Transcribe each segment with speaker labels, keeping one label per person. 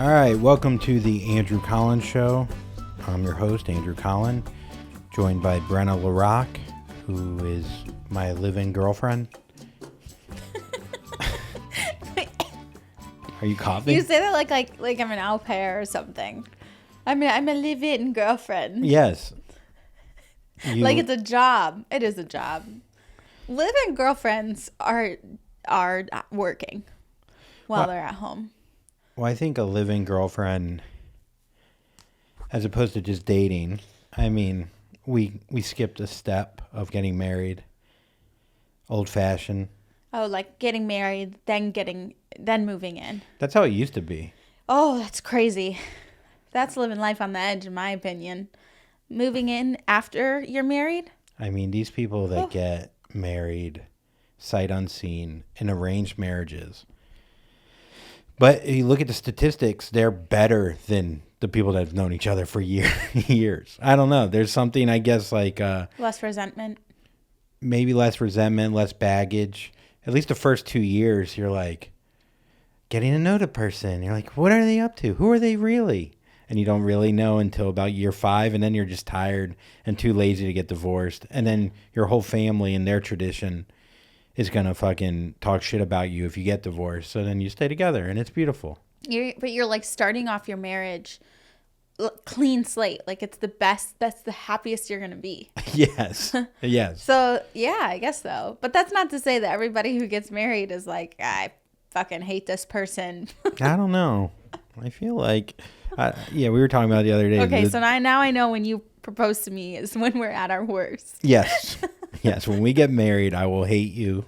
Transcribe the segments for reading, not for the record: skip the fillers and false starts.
Speaker 1: All right, welcome to the Andrew Collin Show. I'm your host, Andrew Collin, joined by Brenna LaRock, who is my live-in girlfriend. Are you coughing?
Speaker 2: You say that like I'm an au pair or something. I'm a live-in girlfriend.
Speaker 1: Yes.
Speaker 2: Like it's a job. It is a job. Live-in girlfriends are working while they're at home.
Speaker 1: Well, I think a live-in girlfriend, as opposed to just dating, I mean, we skipped a step of getting married, old-fashioned.
Speaker 2: Oh, like getting married, then moving in.
Speaker 1: That's how it used to be.
Speaker 2: Oh, that's crazy. That's living life on the edge, in my opinion. Moving in after you're married?
Speaker 1: I mean, these people that get married sight unseen in arranged marriages. But you look at the statistics, they're better than the people that have known each other for years. I don't know. There's something, I guess, like...
Speaker 2: less resentment.
Speaker 1: Maybe less resentment, less baggage. At least the first 2 years, you're like getting to know the person. You're like, what are they up to? Who are they really? And you don't really know until about year 5. And then you're just tired and too lazy to get divorced. And then your whole family and their tradition is going to fucking talk shit about you if you get divorced. So then you stay together and it's beautiful.
Speaker 2: But you're like starting off your marriage clean slate. Like it's the best. That's the happiest you're going to be.
Speaker 1: Yes. Yes.
Speaker 2: So, yeah, I guess so. But that's not to say that everybody who gets married is like, I fucking hate this person.
Speaker 1: I don't know. I feel like, we were talking about it the other day.
Speaker 2: Okay, so now I know when you propose to me is when we're at our worst.
Speaker 1: Yes. Yes, when we get married, I will hate you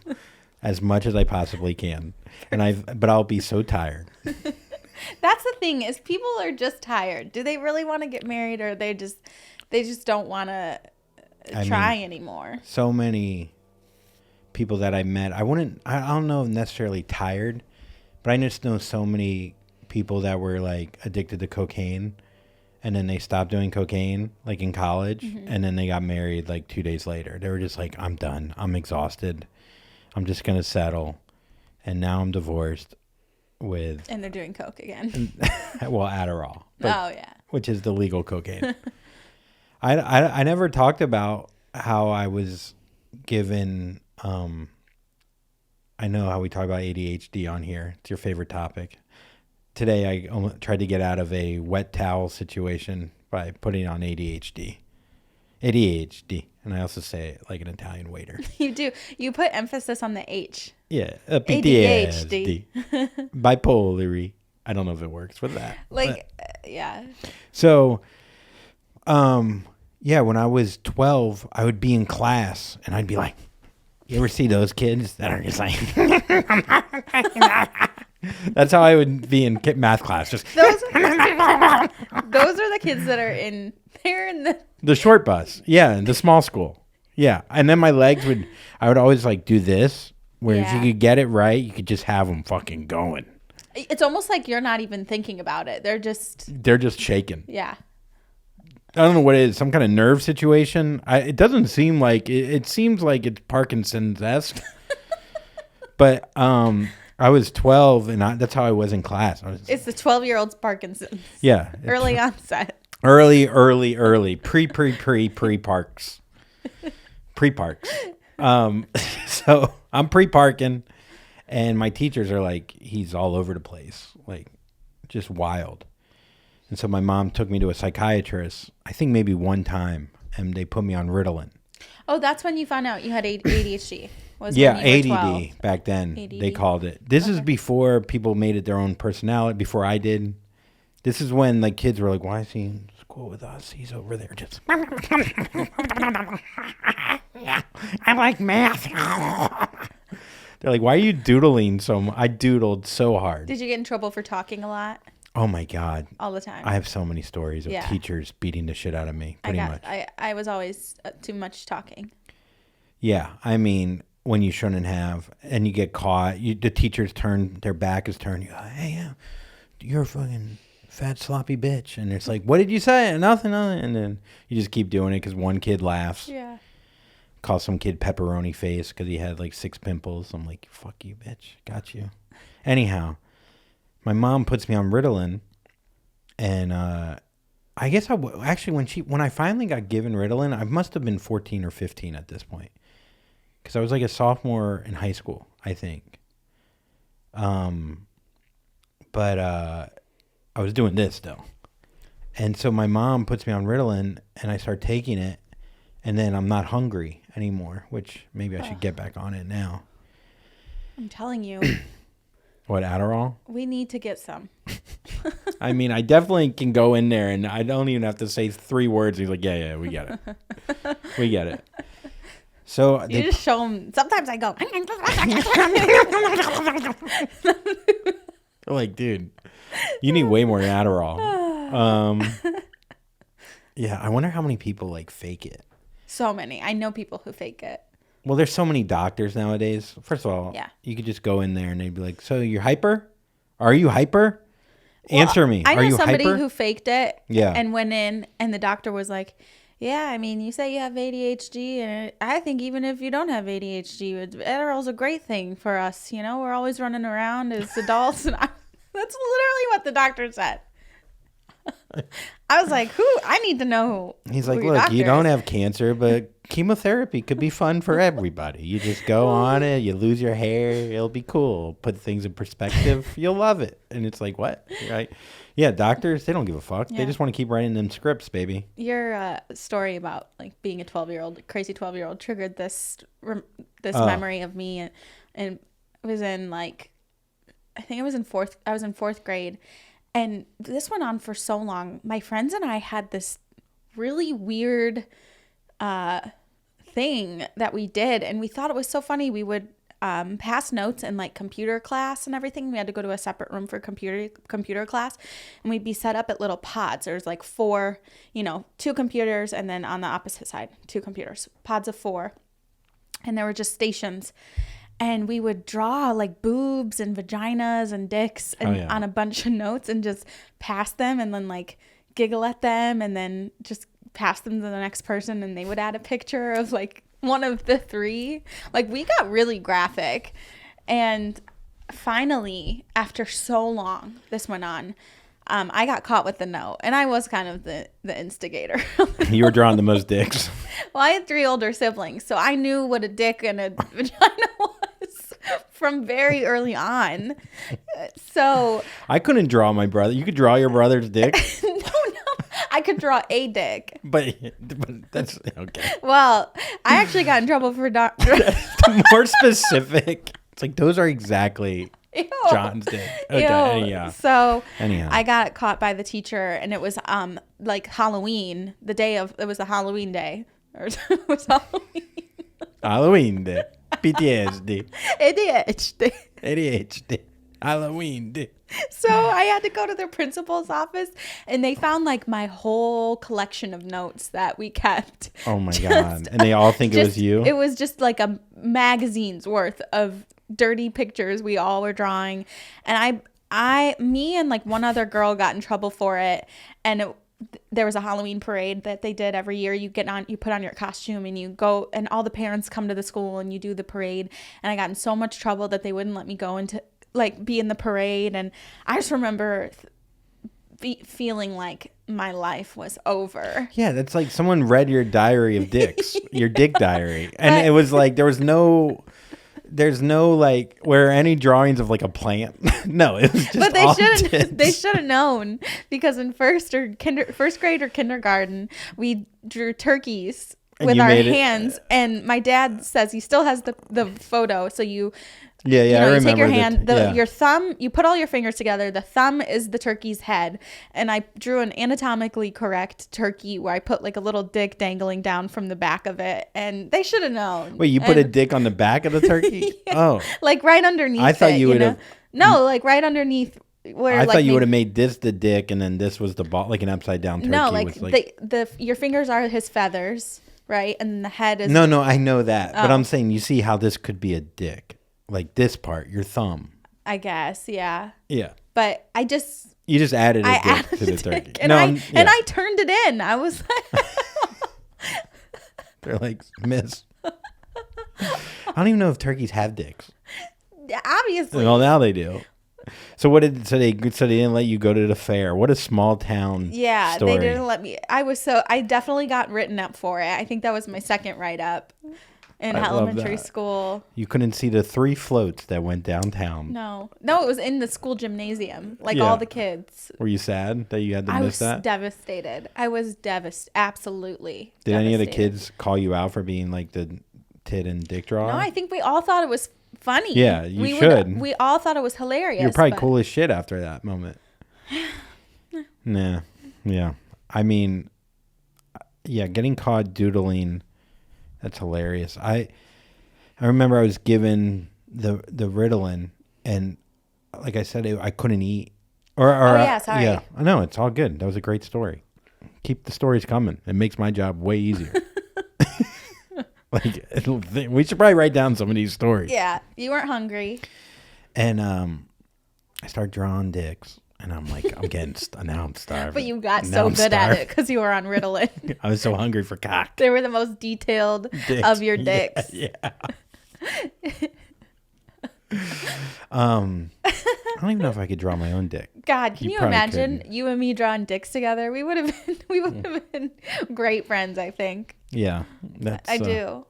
Speaker 1: as much as I possibly can. But I'll be so tired.
Speaker 2: That's the thing, is people are just tired. Do they really want to get married, or they just don't want to try anymore?
Speaker 1: So many people that I met, I don't know if necessarily tired, but I just know so many people that were like addicted to cocaine, and then they stopped doing cocaine like in college, and then they got married like 2 days later. They were just like, I'm done. I'm exhausted. I'm just going to settle. And now I'm divorced. And
Speaker 2: they're doing coke again.
Speaker 1: Well, Adderall. Which is the legal cocaine. I never talked about how I was given, I know how we talk about ADHD on here. It's your favorite topic. Today, I tried to get out of a wet towel situation by putting on ADHD. ADHD. And I also say it like an Italian waiter.
Speaker 2: You do. You put emphasis on the H.
Speaker 1: Yeah. PTSD. Bipolar. I don't know if it works with that.
Speaker 2: Yeah.
Speaker 1: So, when I was 12, I would be in class and I'd be like, you ever see those kids that are just like... That's how I would be in math class. Just
Speaker 2: those are the kids that are they're in
Speaker 1: the short bus. Yeah, in the small school. Yeah, and then my legs I would always like do this, where if you could get it right, you could just have them fucking going.
Speaker 2: It's almost like you're not even thinking about it. They're just
Speaker 1: shaking.
Speaker 2: Yeah.
Speaker 1: I don't know what it is. Some kind of nerve situation. It doesn't seem like it seems like it's Parkinson's-esque. But I was 12, and that's how I was in class.
Speaker 2: It's the 12-year-old's Parkinson's.
Speaker 1: Yeah.
Speaker 2: Early onset.
Speaker 1: Early. Pre-parks. Pre-parks. So I'm pre-parking, and my teachers are like, he's all over the place, like just wild. And so my mom took me to a psychiatrist, I think maybe one time, and they put me on Ritalin.
Speaker 2: Oh, that's when you found out you had ADHD.
Speaker 1: ADD back then.
Speaker 2: ADD?
Speaker 1: They called it. This is before people made it their own personality, before I did. This is when like kids were like, why is he in school with us? He's over there just... Yeah, I like math. They're like, why are you doodling so much? I doodled so hard.
Speaker 2: Did you get in trouble for talking a lot?
Speaker 1: Oh my God.
Speaker 2: All the time.
Speaker 1: I have so many stories of teachers beating the shit out of me, pretty much.
Speaker 2: I was always too much talking.
Speaker 1: Yeah, I mean... When you shouldn't have, and you get caught, the teachers their back is turned. You go, hey, you're a fucking fat sloppy bitch, and it's like, what did you say? Nothing. And then you just keep doing it because one kid laughs.
Speaker 2: Yeah.
Speaker 1: Call some kid pepperoni face because he had like 6 pimples. I'm like, fuck you, bitch, got you. Anyhow, my mom puts me on Ritalin, And I guess actually when I finally got given Ritalin, I must have been 14 or 15 at this point, because I was like a sophomore in high school, I think. But I was doing this though, and so my mom puts me on Ritalin, and I start taking it, and then I'm not hungry anymore, which maybe I should get back on it now.
Speaker 2: I'm telling you.
Speaker 1: What, Adderall?
Speaker 2: We need to get some.
Speaker 1: I mean, I definitely can go in there, and I don't even have to say 3 words. He's like, yeah, we get it. We get it. So
Speaker 2: you just show them. Sometimes I go.
Speaker 1: Like, dude, you need way more than Adderall. Yeah, I wonder how many people like fake it.
Speaker 2: So many. I know people who fake it.
Speaker 1: Well, there's so many doctors nowadays. First of all, you could just go in there and they'd be like, so you're hyper? Are you hyper? Well, answer me.
Speaker 2: I
Speaker 1: know
Speaker 2: somebody
Speaker 1: hyper?
Speaker 2: who faked it
Speaker 1: Yeah.
Speaker 2: And went in and the doctor was like, yeah, I mean, you say you have ADHD, and I think even if you don't have ADHD, Adderall's a great thing for us. You know, we're always running around as adults. And that's literally what the doctor said. I was like, who? I need to know.
Speaker 1: He's like, look, you don't have cancer, but chemotherapy could be fun for everybody. You just go on it, you lose your hair, it'll be cool. Put things in perspective, you'll love it. And it's like, what? Right? Yeah, doctors, they don't give a fuck. Yeah. They just want to keep writing them scripts, baby.
Speaker 2: Your story about like being a 12-year-old, crazy 12-year-old triggered this memory of me, and it was in like, I think it was I was in 4th grade. And this went on for so long. My friends and I had this really weird thing that we did. And we thought it was so funny. We would pass notes in like computer class and everything. We had to go to a separate room for computer class. And we'd be set up at little pods. There's like 4, 2 computers. And then on the opposite side, 2 computers, pods of 4. And there were just stations. And we would draw like boobs and vaginas and dicks on a bunch of notes and just pass them and then like giggle at them and then just pass them to the next person and they would add a picture of like one of the 3. Like we got really graphic. And finally, after so long, this went on. I got caught with the note, and I was kind of the instigator.
Speaker 1: You were drawing the most dicks.
Speaker 2: Well, I had 3 older siblings, so I knew what a dick and a vagina was from very early on. So
Speaker 1: I couldn't draw my brother. You could draw your brother's dick?
Speaker 2: No. I could draw a dick.
Speaker 1: But that's okay.
Speaker 2: Well, I actually got in trouble for
Speaker 1: more specific. It's like those are exactly... Ew. John's dick. Okay.
Speaker 2: Yeah. So I got caught by the teacher, and it was like Halloween. It was the Halloween day, or it was Halloween.
Speaker 1: Halloween day. PTSD.
Speaker 2: ADHD.
Speaker 1: Halloween day.
Speaker 2: So I had to go to the principal's office, and they found like my whole collection of notes that we kept.
Speaker 1: Oh my god! And they all think it was you.
Speaker 2: It was just like a magazine's worth of dirty pictures we all were drawing, and me and like one other girl got in trouble for it. And there was a Halloween parade that they did every year. You put on your costume and you go, and all the parents come to the school and you do the parade. And I got in so much trouble that they wouldn't let me go into like be in the parade. And I just remember feeling like my life was over.
Speaker 1: Yeah, that's like someone read your diary of dicks, your dick diary, and it was like there's no like where any drawings of like a plant. No, it was just. But
Speaker 2: they should have known, because in first grade or kindergarten we drew turkeys with our hands, and my dad says he still has the photo. So you
Speaker 1: I remember.
Speaker 2: You take your hand, your thumb, you put all your fingers together. The thumb is the turkey's head. And I drew an anatomically correct turkey where I put like a little dick dangling down from the back of it. And they should have known.
Speaker 1: Wait, you put a dick on the back of the turkey? Yeah. Oh.
Speaker 2: Like right underneath
Speaker 1: I thought you would have.
Speaker 2: No, like right underneath. Where
Speaker 1: I thought you would have made this the dick and then this was the ball, like an upside down turkey.
Speaker 2: No, like your fingers are his feathers, right? And the head is.
Speaker 1: No, I know that. But I'm saying, you see how this could be a dick. Like this part, your thumb.
Speaker 2: I guess, yeah.
Speaker 1: Yeah.
Speaker 2: But you
Speaker 1: just added a dick to the turkey.
Speaker 2: And I turned it in. I was like,
Speaker 1: they're like, miss. I don't even know if turkeys have dicks.
Speaker 2: Obviously.
Speaker 1: Well, now they do. So what did so they didn't let you go to the fair? What a small town
Speaker 2: Yeah,
Speaker 1: story.
Speaker 2: they didn't let me. I definitely got written up for it. I think that was my second write up in
Speaker 1: I love
Speaker 2: elementary
Speaker 1: that.
Speaker 2: school.
Speaker 1: You couldn't see the 3 floats that went downtown.
Speaker 2: No, it was in the school gymnasium, like
Speaker 1: Yeah.
Speaker 2: all the kids.
Speaker 1: Were you sad that you had to
Speaker 2: I
Speaker 1: miss
Speaker 2: was
Speaker 1: that?
Speaker 2: devastated. I was absolutely.
Speaker 1: Did any of the
Speaker 2: devastated.
Speaker 1: kids call you out for being like the tit and dick drawer?
Speaker 2: No, I think we all thought it was funny.
Speaker 1: Yeah, you should.
Speaker 2: We all thought it was hilarious.
Speaker 1: You're probably
Speaker 2: but-
Speaker 1: cool as shit after that moment. Nah. Yeah. I mean, yeah, getting caught doodling, that's hilarious. I remember I was given the Ritalin, and like I said, I couldn't eat. Or
Speaker 2: yeah, sorry.
Speaker 1: Yeah, I know, it's all good. That was a great story. Keep the stories coming. It makes my job way easier. Like, we should probably write down some of these stories.
Speaker 2: Yeah, you weren't hungry.
Speaker 1: And I start drawing dicks, and I'm like, now I'm starving.
Speaker 2: But you got
Speaker 1: Now
Speaker 2: so
Speaker 1: I'm
Speaker 2: good at
Speaker 1: starving.
Speaker 2: it because you were on Ritalin.
Speaker 1: I was so hungry for cock.
Speaker 2: They were the most detailed
Speaker 1: Dicks.
Speaker 2: of your dicks.
Speaker 1: Yeah. I don't even know if I could draw my own dick.
Speaker 2: God, can you
Speaker 1: probably
Speaker 2: imagine
Speaker 1: couldn't.
Speaker 2: you and me drawing dicks together? We would have been great friends, I think.
Speaker 1: Yeah, that's.
Speaker 2: I do.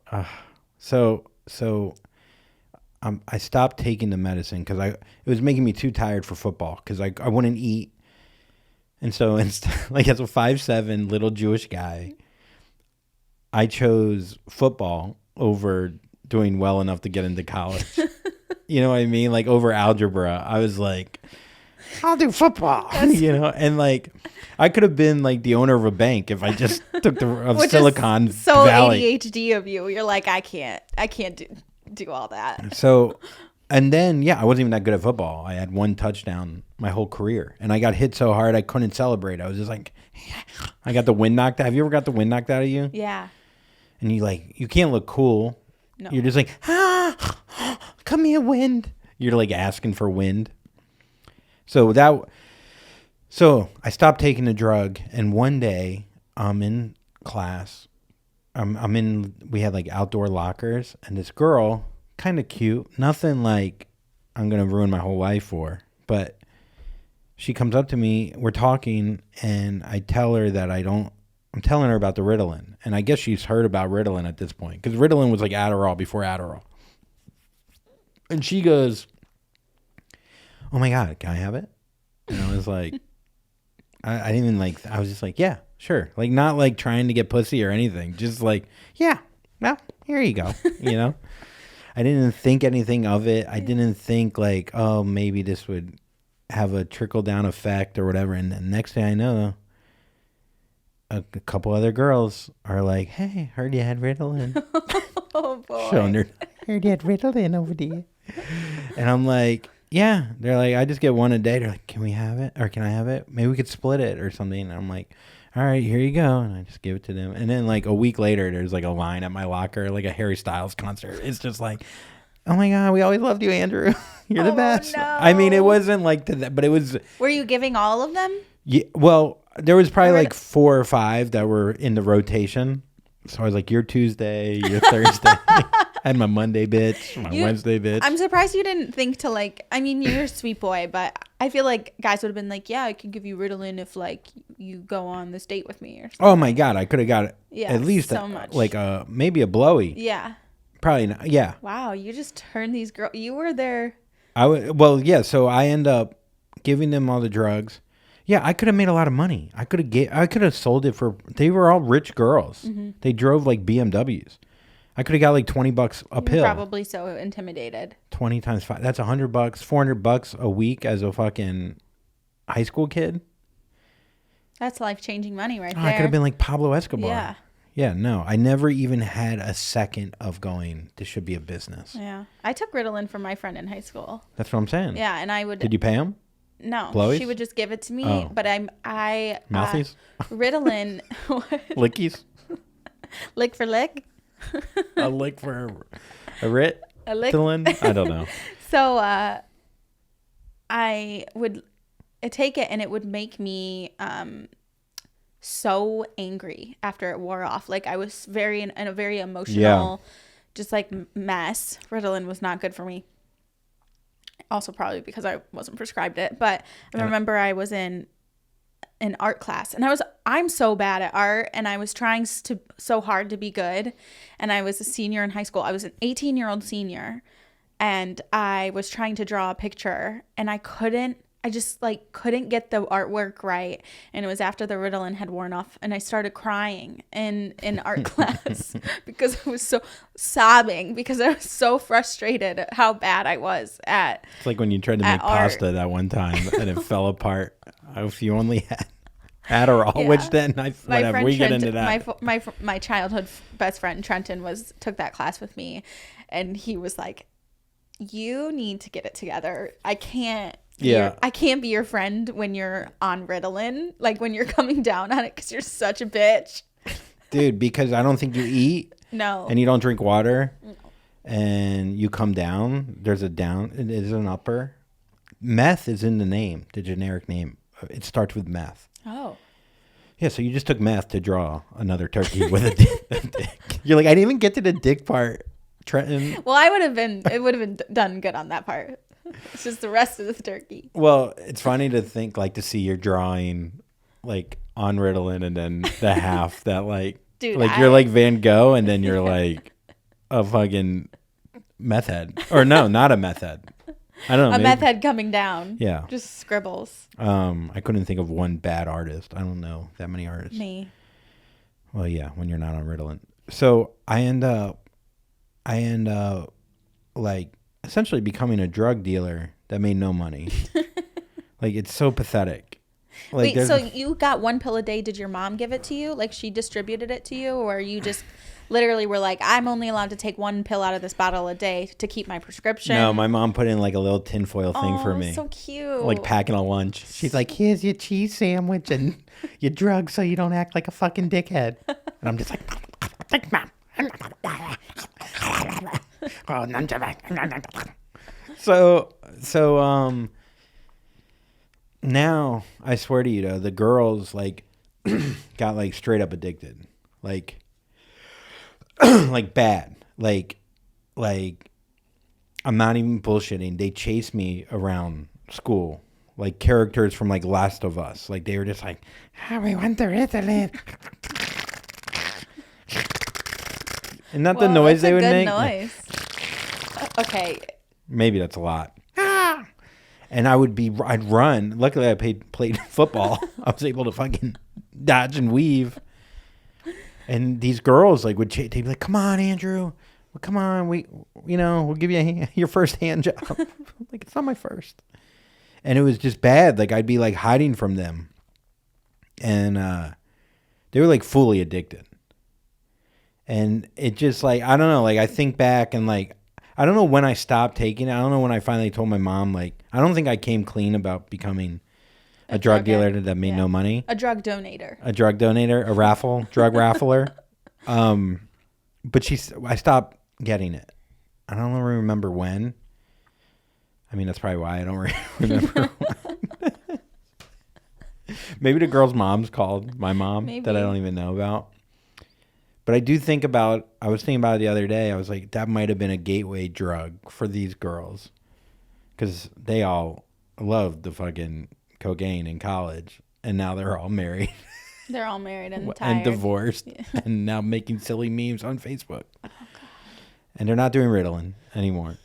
Speaker 1: So I stopped taking the medicine because it was making me too tired for football because I wouldn't eat, and so like as a 5'7" little Jewish guy, I chose football over doing well enough to get into college. You know what I mean? Like over algebra, I was like, I'll do football. You know, and like I could have been like the owner of a bank if I just took of
Speaker 2: Which
Speaker 1: Silicon
Speaker 2: is so
Speaker 1: Valley.
Speaker 2: ADHD of you. You're like, I can't do all that.
Speaker 1: So, and then I wasn't even that good at football. I had 1 touchdown my whole career, and I got hit so hard I couldn't celebrate. I was just like, I got the wind knocked out. Have you ever got the wind knocked out of you?
Speaker 2: Yeah.
Speaker 1: And you can't look cool.
Speaker 2: No.
Speaker 1: You're just like, come here, wind. You're like asking for wind. So I stopped taking the drug, and one day I'm in class. We had like outdoor lockers, and this girl, kind of cute, nothing like I'm going to ruin my whole life for, but she comes up to me, we're talking, and I tell her that I'm telling her about the Ritalin, and I guess she's heard about Ritalin at this point, because Ritalin was like Adderall before Adderall. And she goes, oh my God, can I have it? And I was like, I didn't even like, I was just like, yeah, sure. Like, not like trying to get pussy or anything. Just like, yeah, well, here you go. You know? I didn't think anything of it. I didn't think like, oh, maybe this would have a trickle down effect or whatever. And the next thing I know, a couple other girls are like, hey, heard you had Ritalin.
Speaker 2: Oh boy.
Speaker 1: Showing her, heard you had Ritalin over there. And I'm like, yeah. They're like, I just get 1 a day. They're like, can we have it? Or can I have it? Maybe we could split it or something. And I'm like, all right, here you go. And I just give it to them. And then like a week later, there's like a line at my locker, like a Harry Styles concert. It's just like, oh my God, we always loved you, Andrew. You're the best.
Speaker 2: No.
Speaker 1: I mean, it wasn't like that, but it was.
Speaker 2: Were you giving all of them?
Speaker 1: Yeah, well, there was probably like 4 or 5 that were in the rotation. So I was like, you're Tuesday, you're Thursday. I had my Monday bitch, my Wednesday bitch.
Speaker 2: I'm surprised you didn't think to like, I mean, you're a sweet boy, but I feel like guys would have been like, yeah, I could give you Ritalin if like you go on this date with me or something.
Speaker 1: Oh my God, I could have got at least
Speaker 2: so much.
Speaker 1: like maybe a blowy.
Speaker 2: Yeah.
Speaker 1: Probably not. Yeah.
Speaker 2: Wow, you just turned these girls. You were there.
Speaker 1: So I end up giving them all the drugs. Yeah, I could have made a lot of money. I could have sold it for. They were all rich girls. Mm-hmm. They drove like BMWs. I could have got like $20 a pill.
Speaker 2: Probably so intimidated.
Speaker 1: 20 times 5. That's $100, $400 a week as a fucking high school kid.
Speaker 2: That's life-changing money right there.
Speaker 1: I could have been like Pablo Escobar.
Speaker 2: Yeah.
Speaker 1: Yeah, no. I never even had a second of going, this should be a business.
Speaker 2: Yeah. I took Ritalin for my friend in high school.
Speaker 1: That's what I'm saying.
Speaker 2: Yeah, and I would.
Speaker 1: Did you pay him?
Speaker 2: No.
Speaker 1: Blowies?
Speaker 2: She would just give it to me,
Speaker 1: Oh.
Speaker 2: but I
Speaker 1: Mouthies?
Speaker 2: Ritalin.
Speaker 1: Lickies?
Speaker 2: Lick for lick?
Speaker 1: A lick for a writ?
Speaker 2: A lick?
Speaker 1: Dylan? I don't know.
Speaker 2: So I would take it and it would make me so angry after it wore off. Like I was in a very emotional, just like mess. Ritalin was not good for me. Also probably because I wasn't prescribed it. But I remember I was in an art class, and I'm so bad at art, and I was trying so hard to be good. And I was a senior in high school. I was an 18-year-old senior, and I was trying to draw a picture, and I just like couldn't get the artwork right. And it was after the Ritalin had worn off, and I started crying in art class because I was so sobbing because I was so frustrated at how bad I was at.
Speaker 1: It's like when you tried to make
Speaker 2: art.
Speaker 1: pasta that one time and it fell apart. If you only had Adderall,
Speaker 2: Yeah.
Speaker 1: which then
Speaker 2: My
Speaker 1: we get
Speaker 2: Trenton,
Speaker 1: into that.
Speaker 2: my childhood best friend Trenton took that class with me, and he was like, "You need to get it together. I can't be your friend when you're on Ritalin, like when you're coming down on it, because you're such a bitch."
Speaker 1: Dude, because I don't think you eat.
Speaker 2: No.
Speaker 1: And you don't drink water. No. And you come down. There's a down. It is an upper. Meth is in the name, the generic name. It starts with meth.
Speaker 2: Oh.
Speaker 1: Yeah, so you just took meth to draw another turkey with a dick. You're like, I didn't even get to the dick part, Trenton.
Speaker 2: Well, it would have been done good on that part. It's just the rest of the turkey.
Speaker 1: Well, it's funny to think, like, to see your drawing, like, on Ritalin, and then the half that, like,
Speaker 2: dude,
Speaker 1: like you're like Van Gogh, and then you're like a fucking meth head. Or no, not a meth head. I don't know.
Speaker 2: Meth head coming down.
Speaker 1: Yeah.
Speaker 2: Just scribbles.
Speaker 1: I couldn't think of one bad artist. I don't know that many artists.
Speaker 2: Me.
Speaker 1: Well, yeah, when you're not on Ritalin. So I end up like essentially becoming a drug dealer that made no money. Like, it's so pathetic. Like,
Speaker 2: wait, so you got one pill a day. Did your mom give it to you? Like, she distributed it to you? Or you just literally were like, I'm only allowed to take one pill out of this bottle a day to keep my prescription?
Speaker 1: No, my mom put in like a little tinfoil thing for me.
Speaker 2: So cute.
Speaker 1: Like packing a lunch. She's like, here's your cheese sandwich and your drugs so you don't act like a fucking dickhead. And I'm just like, thanks, Mom. So now I swear to you though, the girls like got like straight up addicted. Like like bad. Like I'm not even bullshitting. They chased me around school. Like characters from like Last of Us. Like they were just like, we want the Ritalin. And not the noise they would make.
Speaker 2: Noise. Okay.
Speaker 1: Maybe that's a lot. And I'd run. Luckily, I played football. I was able to fucking dodge and weave. And these girls like they'd be like, "Come on, Andrew. Well, come on. We'll give you your first hand job." Like, it's not my first. And it was just bad. Like, I'd be like hiding from them. And they were like fully addicted. And it just like, I don't know, like I think back and like, I don't know when I stopped taking it. I don't know when I finally told my mom, like, I don't think I came clean about becoming a drug dealer that made no money.
Speaker 2: A drug donator.
Speaker 1: A drug donator, drug raffler. But I stopped getting it. I don't remember when. I mean, that's probably why I don't remember when. Maybe the girl's mom's called my mom that I don't even know about. But I was thinking about it the other day. I was like, that might have been a gateway drug for these girls. Because they all loved the fucking cocaine in college. And now they're all married.
Speaker 2: They're all married and tired.
Speaker 1: And divorced. Yeah. And now making silly memes on Facebook. Oh, God. And they're not doing Ritalin anymore.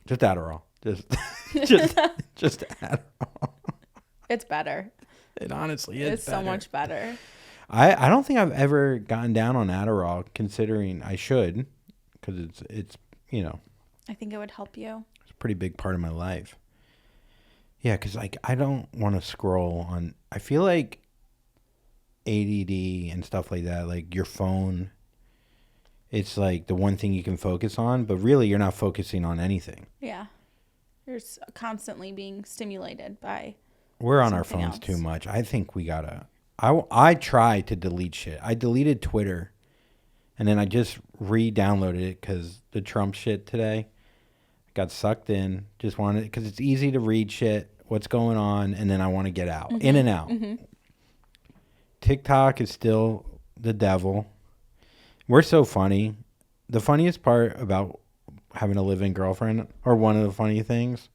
Speaker 1: Just Adderall. Just Adderall.
Speaker 2: It's better.
Speaker 1: It honestly is.
Speaker 2: It's so much better.
Speaker 1: I don't think I've ever gotten down on Adderall, considering I should, because it's
Speaker 2: I think it would help you.
Speaker 1: It's a pretty big part of my life. Yeah, because like I don't want to scroll on. I feel like ADD and stuff like that, like your phone, it's like the one thing you can focus on, but really you're not focusing on anything.
Speaker 2: Yeah, you're constantly being stimulated by.
Speaker 1: We're on our phones too much. I think we gotta. I try to delete shit. I deleted Twitter, and then I just re-downloaded it because the Trump shit today got sucked in. Just wanted, because it's easy to read shit, what's going on, and then I want to get out, in and out. Mm-hmm. TikTok is still the devil. We're so funny. The funniest part about having a live-in girlfriend, or one of the funny things,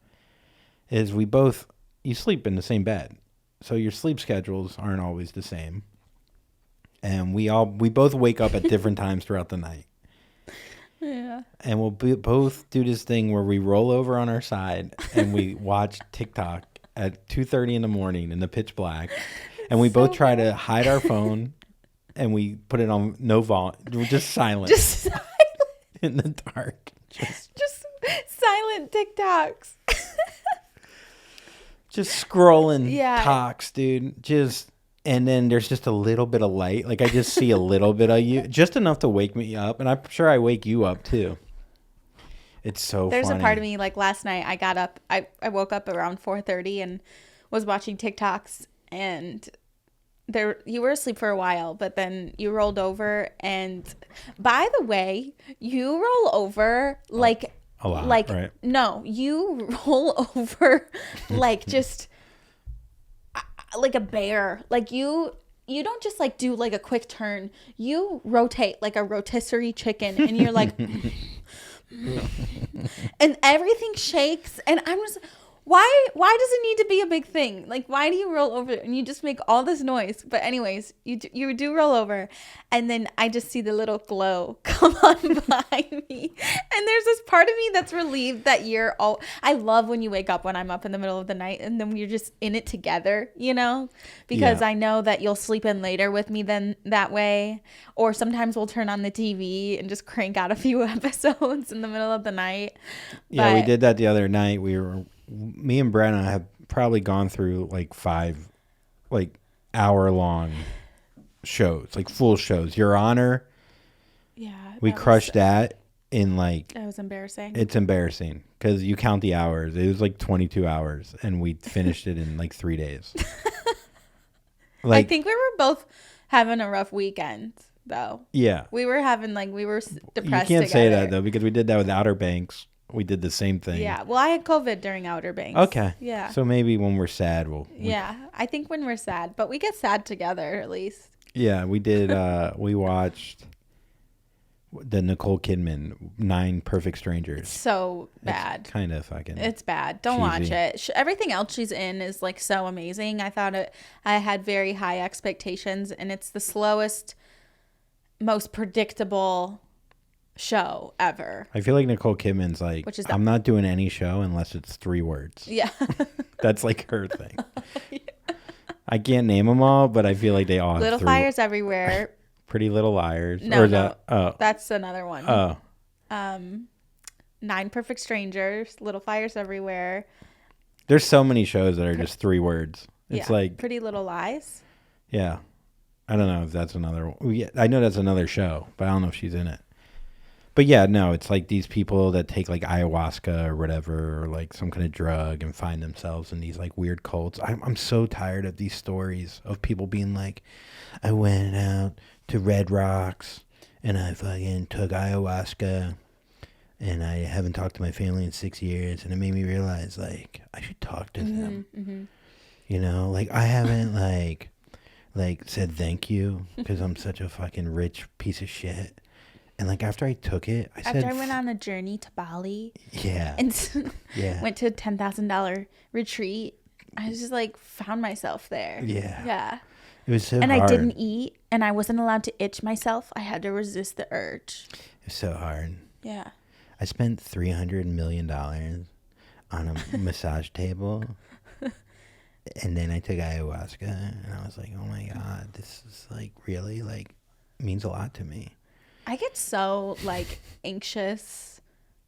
Speaker 1: is you sleep in the same bed. So your sleep schedules aren't always the same. And we both wake up at different times throughout the night.
Speaker 2: Yeah.
Speaker 1: And we'll both do this thing where we roll over on our side and we watch TikTok at 2:30 in the morning in the pitch black. And we both try to hide our phone and we put it on no volume. We're just silent.
Speaker 2: Just silent.
Speaker 1: In the dark.
Speaker 2: Just silent TikToks.
Speaker 1: Just scrolling
Speaker 2: Yeah.
Speaker 1: talks, dude. And then there's just a little bit of light. Like I just see a little bit of you. Just enough to wake me up. And I'm sure I wake you up too. It's so
Speaker 2: There's
Speaker 1: funny.
Speaker 2: a part of me, like last night, I got up, I woke up around 4:30 and was watching TikToks, and you were asleep for a while, but then you rolled over, and by the way, you roll over like
Speaker 1: a lot,
Speaker 2: like
Speaker 1: right?
Speaker 2: No, you roll over like just like a bear. Like you don't just like do like a quick turn. You rotate like a rotisserie chicken, and you're like and everything shakes, and I'm just, why does it need to be a big thing? Like, why do you roll over and you just make all this noise? But anyways, you do roll over, and then I just see the little glow come on behind me, and there's this part of me that's relieved that you're all. I love when you wake up when I'm up in the middle of the night, and then we're just in it together, you know, because
Speaker 1: Yeah.
Speaker 2: I know that you'll sleep in later with me than that way, or sometimes we'll turn on the TV and just crank out a few episodes in the middle of the night.
Speaker 1: Yeah, we
Speaker 2: But-
Speaker 1: did that the other night. Me and Brenna have probably gone through like 5 like hour-long shows, like full shows. Your Honor,
Speaker 2: Yeah,
Speaker 1: we crushed that in like,
Speaker 2: That was embarrassing.
Speaker 1: it's embarrassing because you count the hours. It was like 22 hours and we finished it in like 3 days.
Speaker 2: I think we were both having a rough weekend, though.
Speaker 1: Yeah.
Speaker 2: We were having we were depressed.
Speaker 1: You can't say
Speaker 2: together.
Speaker 1: that though because we did that with Outer Banks. We did the same thing.
Speaker 2: Yeah. Well, I had COVID during Outer Banks.
Speaker 1: Okay.
Speaker 2: Yeah.
Speaker 1: So maybe when we're sad,
Speaker 2: Yeah. I think when we're sad, but we get sad together at least.
Speaker 1: Yeah, we did. We watched the Nicole Kidman 9 Perfect Strangers.
Speaker 2: So bad.
Speaker 1: Kind of fucking.
Speaker 2: It's bad. Don't watch
Speaker 1: cheesy.
Speaker 2: it. Everything else she's in is like so amazing. I had very high expectations, and it's the slowest, most predictable show ever.
Speaker 1: I feel like Nicole Kidman's like,
Speaker 2: Which is
Speaker 1: I'm not doing any show unless it's 3 words.
Speaker 2: Yeah.
Speaker 1: That's like her thing. I can't name them all, but I feel like they all have
Speaker 2: Little
Speaker 1: 3
Speaker 2: Fires Everywhere.
Speaker 1: Pretty Little Liars.
Speaker 2: No,
Speaker 1: Oh.
Speaker 2: That's another one.
Speaker 1: Oh.
Speaker 2: 9 Perfect Strangers, Little Fires Everywhere.
Speaker 1: There's so many shows that are just 3 words. It's
Speaker 2: Yeah.
Speaker 1: like,
Speaker 2: Pretty Little Lies.
Speaker 1: yeah. I don't know if that's another one. Yeah, I know that's another show, but I don't know if she's in it. But yeah, no, it's like these people that take like ayahuasca or whatever, or like some kind of drug and find themselves in these like weird cults. I'm so tired of these stories of people being like, I went out to Red Rocks and I fucking took ayahuasca and I haven't talked to my family in 6 years, and it made me realize like I should talk to them.
Speaker 2: Mm-hmm.
Speaker 1: You know, like I haven't like said thank you because I'm such a fucking rich piece of shit. And like after I took it,
Speaker 2: After I went on a journey to Bali
Speaker 1: yeah,
Speaker 2: and
Speaker 1: yeah,
Speaker 2: went to a $10,000 retreat, I was just like found myself there.
Speaker 1: yeah.
Speaker 2: Yeah.
Speaker 1: It was so
Speaker 2: And
Speaker 1: hard.
Speaker 2: I didn't eat, and I wasn't allowed to itch myself. I had to resist the urge.
Speaker 1: It was so hard.
Speaker 2: Yeah.
Speaker 1: I spent $300 million on a massage table, and then I took ayahuasca, and I was like, oh my god, this is like really like means a lot to me.
Speaker 2: I get so like anxious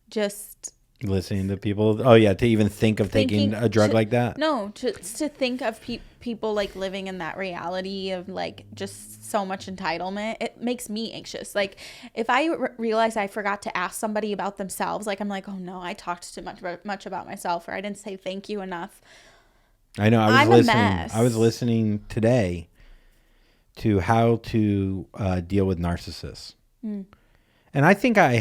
Speaker 2: just
Speaker 1: Listening to people, oh yeah, to even think of taking
Speaker 2: Thinking
Speaker 1: a drug
Speaker 2: to-
Speaker 1: like that.
Speaker 2: no to think of people like living in that reality of like just so much entitlement. It makes me anxious. Like if I realize I forgot to ask somebody about themselves, like I'm like, oh no, I talked too much about myself, or I didn't say thank you enough.
Speaker 1: I know.
Speaker 2: I'm a
Speaker 1: listening.
Speaker 2: mess.
Speaker 1: I was listening today to how to deal with narcissists. And I think I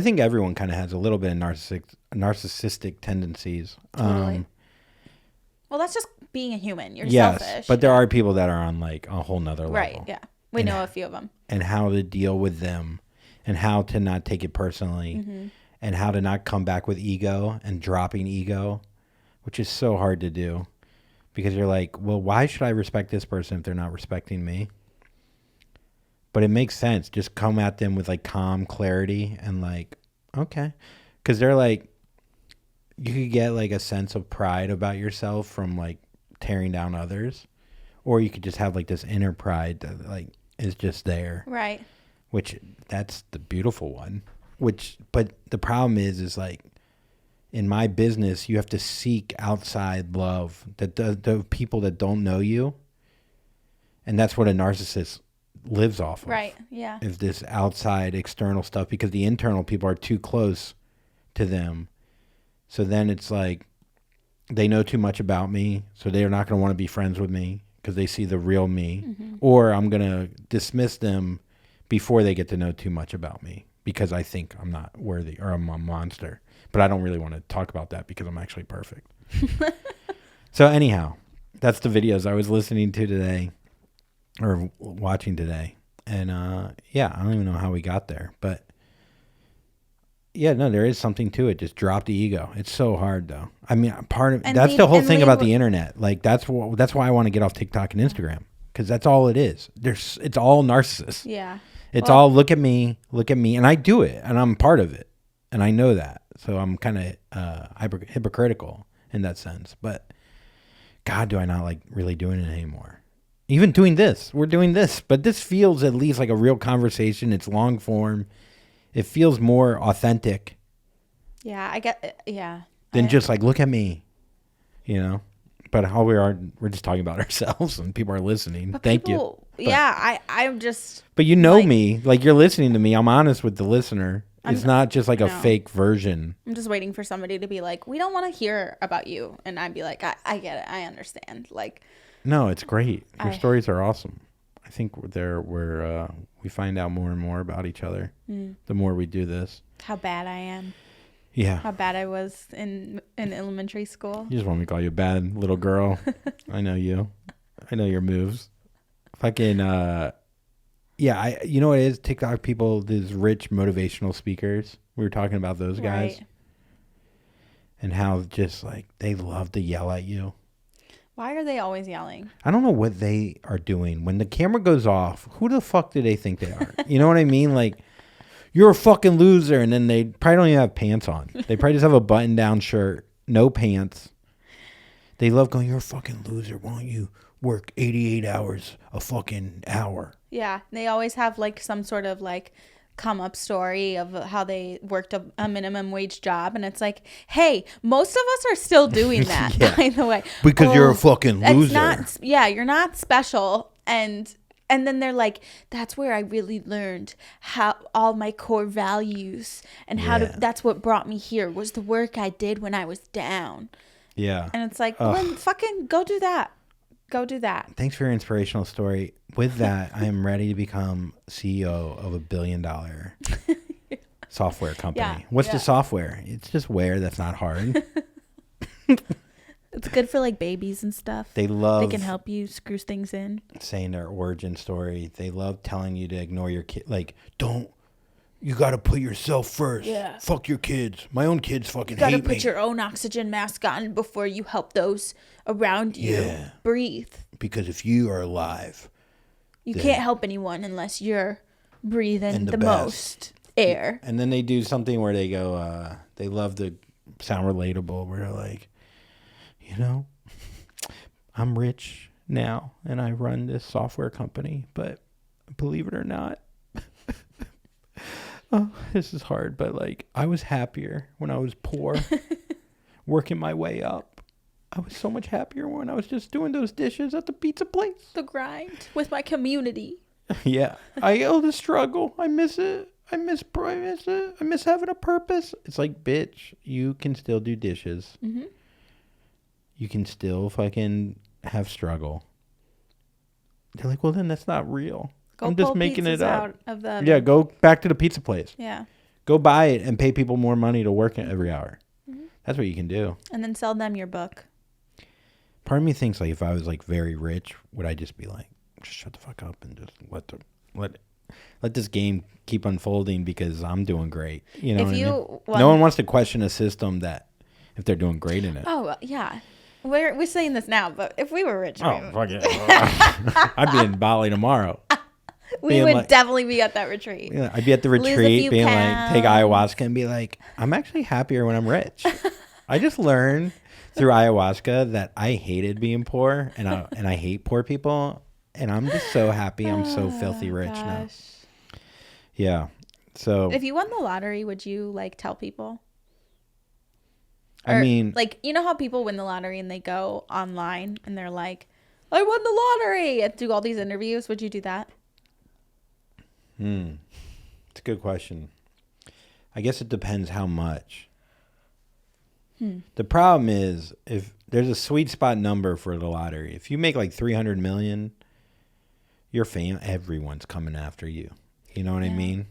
Speaker 1: think everyone kind of has a little bit of narcissistic tendencies.
Speaker 2: Totally. Well, that's just being a human. You're
Speaker 1: Yes,
Speaker 2: selfish.
Speaker 1: but there are people that are on like a whole nother level.
Speaker 2: Right. Yeah. We
Speaker 1: And
Speaker 2: know a few of them.
Speaker 1: And how to deal with them and how to not take it personally.
Speaker 2: Mm-hmm.
Speaker 1: and how to not come back with ego and dropping ego, which is so hard to do because you're like, well, why should I respect this person if they're not respecting me? But it makes sense. Just come at them with like calm clarity and like, okay. Because they're like, you could get like a sense of pride about yourself from like tearing down others. Or you could just have like this inner pride that like is just there.
Speaker 2: Right.
Speaker 1: Which that's the beautiful one. But the problem is like in my business, you have to seek outside love, that the people that don't know you. And that's what a narcissist lives off of.
Speaker 2: Right. Yeah.
Speaker 1: Is this outside external stuff, because the internal people are too close to them. So then it's like they know too much about me, so they're not going to want to be friends with me because they see the real me. Mm-hmm. Or I'm going to dismiss them before they get to know too much about me because I think I'm not worthy or I'm a monster. But I don't really want to talk about that because I'm actually perfect. So anyhow, that's the videos I was listening to today or watching today. And yeah, I don't even know how we got there. But yeah, no, there is something to it. Just drop the ego. It's so hard though. I mean, that's the whole thing about the internet. Like that's why I want to get off TikTok and Instagram, because that's all it is. It's all narcissists.
Speaker 2: Yeah.
Speaker 1: It's all look at me, and I do it, and I'm part of it, and I know that. So I'm kind of hypocritical in that sense. But God, do I not like really doing it anymore? Even doing this, we're doing this, but this feels at least like a real conversation. It's long form. It feels more authentic.
Speaker 2: Yeah, I get. Yeah.
Speaker 1: Than just like look at me, you know. But how we're just talking about ourselves, and people are listening. Thank you. But,
Speaker 2: yeah, I'm just.
Speaker 1: But you know me, like you're listening to me. I'm honest with the listener. It's not just like a fake version.
Speaker 2: I'm just waiting for somebody to be like, we don't want to hear about you, and I'd be like, I get it, I understand. Like,
Speaker 1: no, it's great. Your stories are awesome. I think we find out more and more about each other the more we do this.
Speaker 2: How bad I am.
Speaker 1: Yeah.
Speaker 2: How bad I was in elementary school.
Speaker 1: You just want me to call you a bad little girl. I know you. I know your moves. Fucking, yeah, you know what it is? TikTok people, these rich motivational speakers. We were talking about those guys. Right. And how just like they love to yell at you.
Speaker 2: Why are they always yelling?
Speaker 1: I don't know what they are doing. When the camera goes off, who the fuck do they think they are? You know what I mean? Like, you're a fucking loser. And then they probably don't even have pants on. They probably just have a button-down shirt, no pants. They love going, you're a fucking loser. Why don't you work 88 hours a fucking hour?
Speaker 2: Yeah. They always have like some sort of like come up story of how they worked a minimum wage job. And it's like, hey, most of us are still doing that, yeah. By the way.
Speaker 1: Because you're a fucking loser.
Speaker 2: You're not special. And then they're like, that's where I really learned how all my core values and that's what brought me here was the work I did when I was down.
Speaker 1: Yeah.
Speaker 2: And it's like, well, then fucking go do that. Go do that.
Speaker 1: Thanks for your inspirational story. With that, I am ready to become CEO of $1 billion software company. Yeah, What's the software? It's just where that's not hard.
Speaker 2: It's good for like babies and stuff. They can help you screw things in.
Speaker 1: Saying their origin story. They love telling you to ignore your kid. Like, you got to put yourself first. Yeah. Fuck your kids. My own kids fucking hate me. You got to
Speaker 2: put your own oxygen mask on before you help those around you breathe.
Speaker 1: Because if you are alive,
Speaker 2: you can't help anyone unless you're breathing the most air.
Speaker 1: And then they do something where they go, they love to sound relatable, where they're like, you know, I'm rich now and I run this software company, but believe it or not, oh, this is hard, but like I was happier when I was poor, working my way up. I was so much happier when I was just doing those dishes at the pizza place.
Speaker 2: The grind with my community.
Speaker 1: Yeah. The struggle. I miss it. I miss it. I miss having a purpose. It's like, bitch, you can still do dishes. Mm-hmm. You can still fucking have struggle. They're like, well, then that's not real. I'm just making it up. Yeah, go back to the pizza place.
Speaker 2: Yeah.
Speaker 1: Go buy it and pay people more money to work every hour. Mm-hmm. That's what you can do.
Speaker 2: And then sell them your book.
Speaker 1: Part of me thinks like if I was like very rich, would I just be like, just shut the fuck up and just let let this game keep unfolding because I'm doing great. You know
Speaker 2: If
Speaker 1: what
Speaker 2: you
Speaker 1: I mean?
Speaker 2: won-
Speaker 1: No one wants to question a system that if they're doing great in it.
Speaker 2: Oh, yeah. We're saying this now, but if we were rich,
Speaker 1: Fuck it. I'd be in Bali tomorrow.
Speaker 2: we would definitely be at that retreat.
Speaker 1: Yeah, I'd be at the
Speaker 2: Lose a
Speaker 1: retreat
Speaker 2: few
Speaker 1: being like, take
Speaker 2: pounds.
Speaker 1: ayahuasca and be like, I'm actually happier when I'm rich. I just learned through ayahuasca that I hated being poor and I hate poor people. And I'm just so happy I'm so filthy rich now. Yeah. So
Speaker 2: If you won the lottery, would you like tell people?
Speaker 1: I mean,
Speaker 2: like, you know how people win the lottery and they go online and they're like, I won the lottery, and do all these interviews. Would you do that?
Speaker 1: it's a good question. I guess it depends how much. The problem is if there's a sweet spot number for the lottery. If you make like 300 million, your everyone's coming after you. You know what I mean?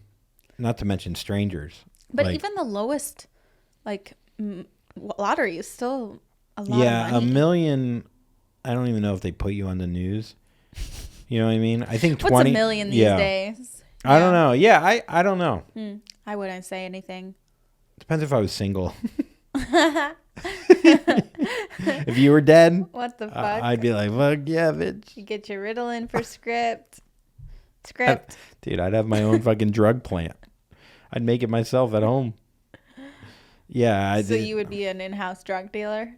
Speaker 1: Not to mention strangers.
Speaker 2: But
Speaker 1: like,
Speaker 2: even the lowest, like, lottery is still a lot
Speaker 1: yeah,
Speaker 2: of money.
Speaker 1: $1 million. I don't even know if they put you on the news. You know what I mean? I think 20.
Speaker 2: What's $1 million these days?
Speaker 1: I don't know. Yeah, I don't know.
Speaker 2: I wouldn't say anything.
Speaker 1: Depends if I was single. If you were dead,
Speaker 2: What the fuck?
Speaker 1: I'd be like, fuck yeah, bitch.
Speaker 2: You get your Ritalin for script.
Speaker 1: Dude, I'd have my own fucking drug plant. I'd make it myself at home. Yeah.
Speaker 2: So you would be an in-house drug dealer?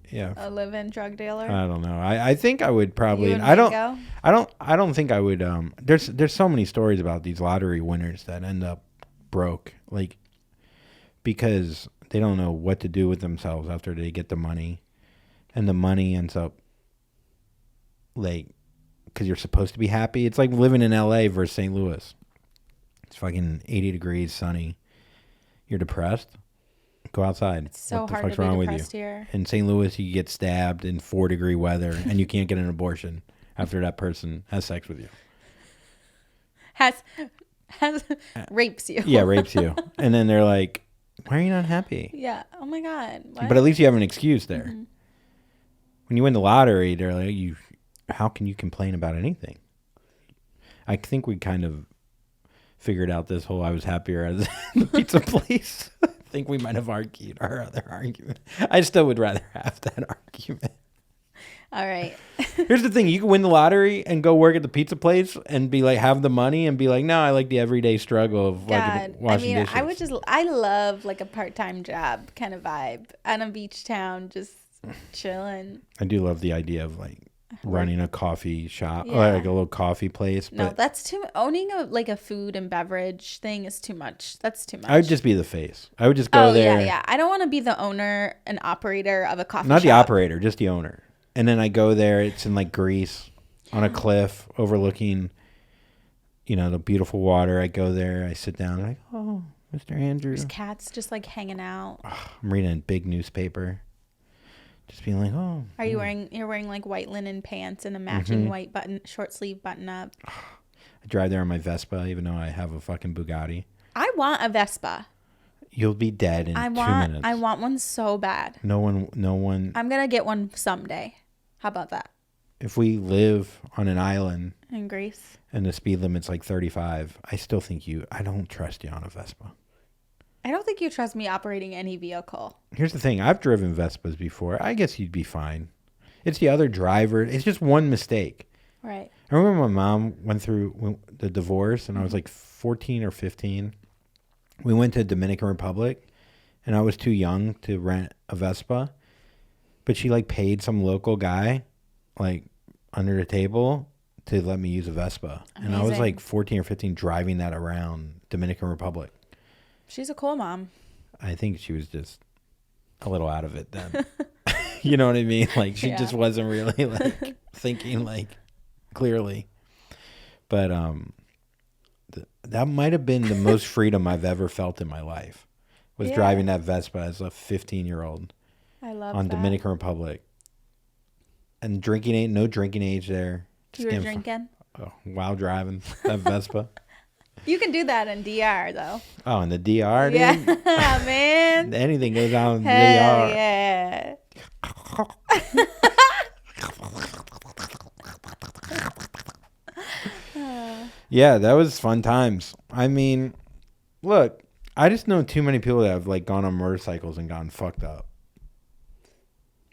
Speaker 1: Yeah.
Speaker 2: A live-in drug dealer?
Speaker 1: I don't know. I think I would probably.
Speaker 2: You and
Speaker 1: I don't think I would. There's so many stories about these lottery winners that end up broke, like because they don't know what to do with themselves after they get the money, and the money ends up like because you're supposed to be happy. It's like living in L.A. versus St. Louis. It's fucking 80 degrees, sunny. You're depressed. Go outside.
Speaker 2: It's so
Speaker 1: what the
Speaker 2: hard
Speaker 1: fuck's
Speaker 2: to be
Speaker 1: wrong with you?
Speaker 2: depressed here.
Speaker 1: In St. Louis, you get stabbed in 4-degree weather, and you can't get an abortion after that person has sex with you.
Speaker 2: Has rapes you.
Speaker 1: Yeah, rapes you. And then they're like, why are you not happy?
Speaker 2: Yeah. Oh my God. What?
Speaker 1: But at least you have an excuse there.
Speaker 2: Mm-hmm.
Speaker 1: When you win the lottery, they're like, how can you complain about anything? I think we kind of figured out this whole I was happier as the pizza place. I think we might have argued our other argument. I still would rather have that argument.
Speaker 2: All right.
Speaker 1: Here's the thing. You can win the lottery and go work at the pizza place and be like, have the money and be like, no, I like the everyday struggle of like washing dishes.
Speaker 2: I love like a part-time job kind of vibe on a beach town, just chilling.
Speaker 1: I do love the idea of like running a coffee shop or
Speaker 2: Yeah.
Speaker 1: like a little coffee place.
Speaker 2: No,
Speaker 1: But
Speaker 2: that's too. Owning a food and beverage thing is too much. That's too much.
Speaker 1: I would just be the face. I would just go there.
Speaker 2: Yeah. I don't want to be the owner and operator of a coffee
Speaker 1: Not
Speaker 2: shop.
Speaker 1: the operator, just the owner. And then I go there. It's in like Greece on a cliff overlooking, the beautiful water. I go there. I sit down. Like, oh, Mr. Andrew.
Speaker 2: There's cats just like hanging out.
Speaker 1: I'm reading a big newspaper. Just being like, oh.
Speaker 2: Are you You're wearing like white linen pants and a matching white short sleeve button up.
Speaker 1: I drive there on my Vespa, even though I have a fucking Bugatti.
Speaker 2: I want a Vespa.
Speaker 1: You'll be dead in 2 minutes.
Speaker 2: I want one so bad.
Speaker 1: No one.
Speaker 2: I'm going to get one someday. How about that?
Speaker 1: If we live on an island
Speaker 2: In Greece?
Speaker 1: and the speed limit's like 35, I still think I don't trust you on a Vespa.
Speaker 2: I don't think you trust me operating any vehicle.
Speaker 1: Here's the thing. I've driven Vespas before. I guess you'd be fine. It's the other driver. It's just one mistake.
Speaker 2: Right.
Speaker 1: I remember my mom went through the divorce and I was like 14 or 15. We went to Dominican Republic and I was too young to rent a Vespa. But she like paid some local guy like under the table to let me use a Vespa.
Speaker 2: Amazing.
Speaker 1: And I was like 14 or 15 driving that around Dominican Republic.
Speaker 2: She's a cool mom.
Speaker 1: I think she was just a little out of it then. You know what I mean? Like she just wasn't really like thinking like clearly. But that might have been the most freedom I've ever felt in my life was driving that Vespa as a 15-year-old.
Speaker 2: I love
Speaker 1: on
Speaker 2: that.
Speaker 1: Dominican Republic. And no drinking age there.
Speaker 2: You were drinking?
Speaker 1: While driving that Vespa.
Speaker 2: You can do that in DR though.
Speaker 1: Oh, in the DR, dude?
Speaker 2: Yeah, man.
Speaker 1: Anything goes on in the
Speaker 2: Hell
Speaker 1: DR.
Speaker 2: yeah.
Speaker 1: Yeah, that was fun times. I mean, look, I just know too many people that have like gone on motorcycles and gotten fucked up.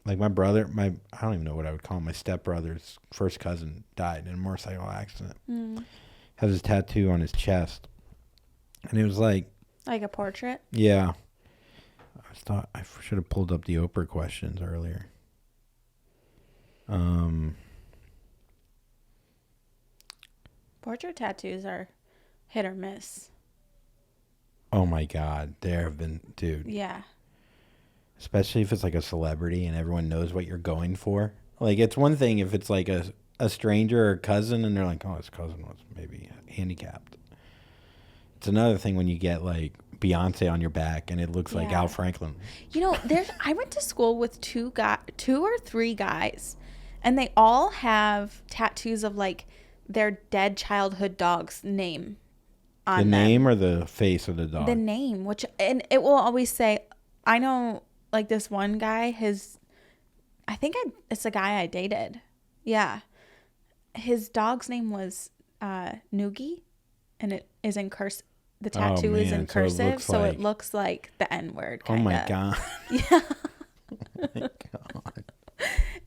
Speaker 1: Like my brother, I don't even know what I would call him. My stepbrother's first cousin died in a motorcycle accident. Has his tattoo on his chest. And it was like
Speaker 2: a portrait?
Speaker 1: Yeah. I thought I should have pulled up the Oprah questions earlier.
Speaker 2: Portrait tattoos are hit or miss.
Speaker 1: Oh my God. There have been, dude.
Speaker 2: Yeah.
Speaker 1: Especially if it's like a celebrity and everyone knows what you're going for. Like, it's one thing if it's like a stranger or a cousin and they're like, oh, his cousin was maybe handicapped. It's another thing when you get like Beyonce on your back and it looks like Al Franklin.
Speaker 2: You know, I went to school with two or three guys, and they all have tattoos of like their dead childhood dog's name on them.
Speaker 1: The name or the face of the dog?
Speaker 2: The name, and it will always say, I know, like this one guy, it's a guy I dated. Yeah. His dog's name was Noogie, and it is in cursive. The tattoo is in cursive, so it looks like the N-word.
Speaker 1: Oh my God.
Speaker 2: Yeah.
Speaker 1: Oh my God.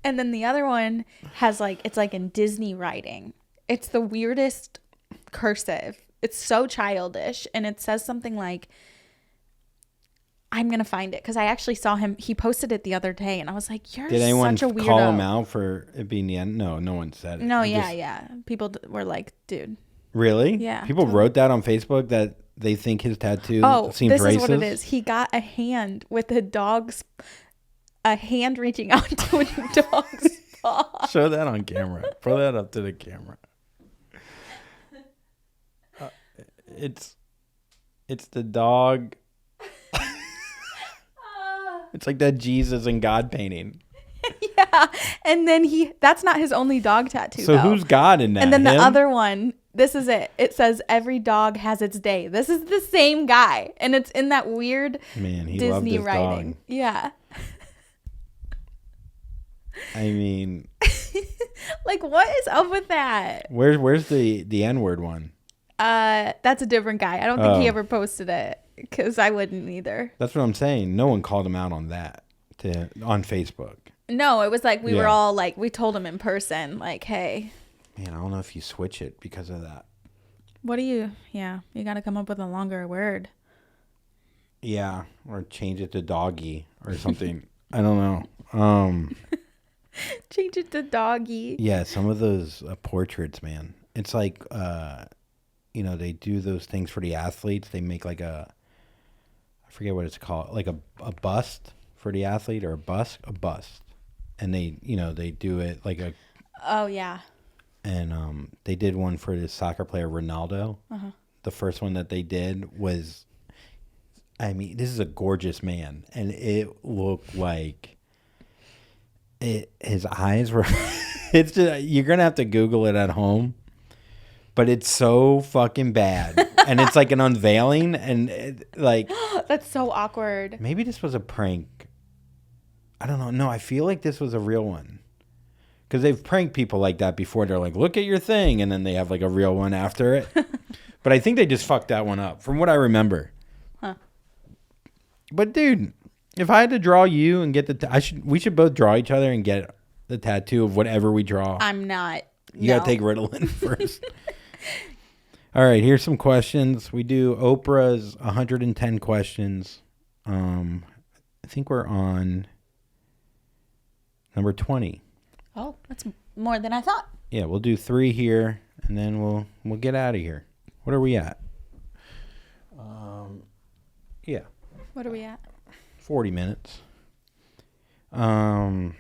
Speaker 2: And then the other one has it's like in Disney writing. It's the weirdest cursive. It's so childish, and it says something like, I'm going to find it because I actually saw him. He posted it the other day, and I was like, you're
Speaker 1: Did anyone
Speaker 2: such a weirdo.
Speaker 1: call him out for it being the end? No, no one said it.
Speaker 2: No, yeah. People were like, dude.
Speaker 1: Really?
Speaker 2: Yeah.
Speaker 1: People wrote that on Facebook that they think his tattoo seems
Speaker 2: this
Speaker 1: racist?
Speaker 2: is what it is. He got a hand with a hand reaching out to a dog's paw.
Speaker 1: Show that on camera. Pull that up to the camera. It's the dog. It's like that Jesus and God painting.
Speaker 2: Yeah. And then that's not his only dog tattoo.
Speaker 1: So who's God in that?
Speaker 2: And then
Speaker 1: him?
Speaker 2: the other one, this is it. It says every dog has its day. This is the same guy. And it's in that weird Disney writing.
Speaker 1: Dog.
Speaker 2: Yeah.
Speaker 1: I mean,
Speaker 2: like, what is up with that?
Speaker 1: Where's the N-word one?
Speaker 2: That's a different guy. I don't think he ever posted it because I wouldn't either.
Speaker 1: That's what I'm saying. No one called him out on that on Facebook.
Speaker 2: No, it was like we were all like, we told him in person, like, hey.
Speaker 1: Man, I don't know if you switch it because of that.
Speaker 2: You got to come up with a longer word.
Speaker 1: Yeah, or change it to doggy or something. I don't know.
Speaker 2: Change it to doggy.
Speaker 1: Yeah, some of those portraits, man. It's like, they do those things for the athletes. They make like I forget what it's called, like a bust for the athlete or a bust. And they do it like a.
Speaker 2: Oh, yeah.
Speaker 1: And they did one for the soccer player Ronaldo. Uh-huh. The first one that they did was, I mean, this is a gorgeous man. And it looked like his eyes were, it's just, you're going to have to Google it at home. But it's so fucking bad. And it's like an unveiling. And
Speaker 2: that's so awkward.
Speaker 1: Maybe this was a prank. I don't know. No, I feel like this was a real one. Because they've pranked people like that before. They're like, look at your thing. And then they have like a real one after it. But I think they just fucked that one up from what I remember.
Speaker 2: Huh.
Speaker 1: But dude, if I had to draw you and get we should both draw each other and get the tattoo of whatever we draw.
Speaker 2: I'm not.
Speaker 1: You got to take Ritalin first. All right, here's some questions. We do Oprah's 110 questions. I think we're on number 20.
Speaker 2: Oh, that's more than I thought.
Speaker 1: Yeah, we'll do 3 here, and then we'll get out of here. What are we at? Yeah.
Speaker 2: What are we at?
Speaker 1: 40 minutes. All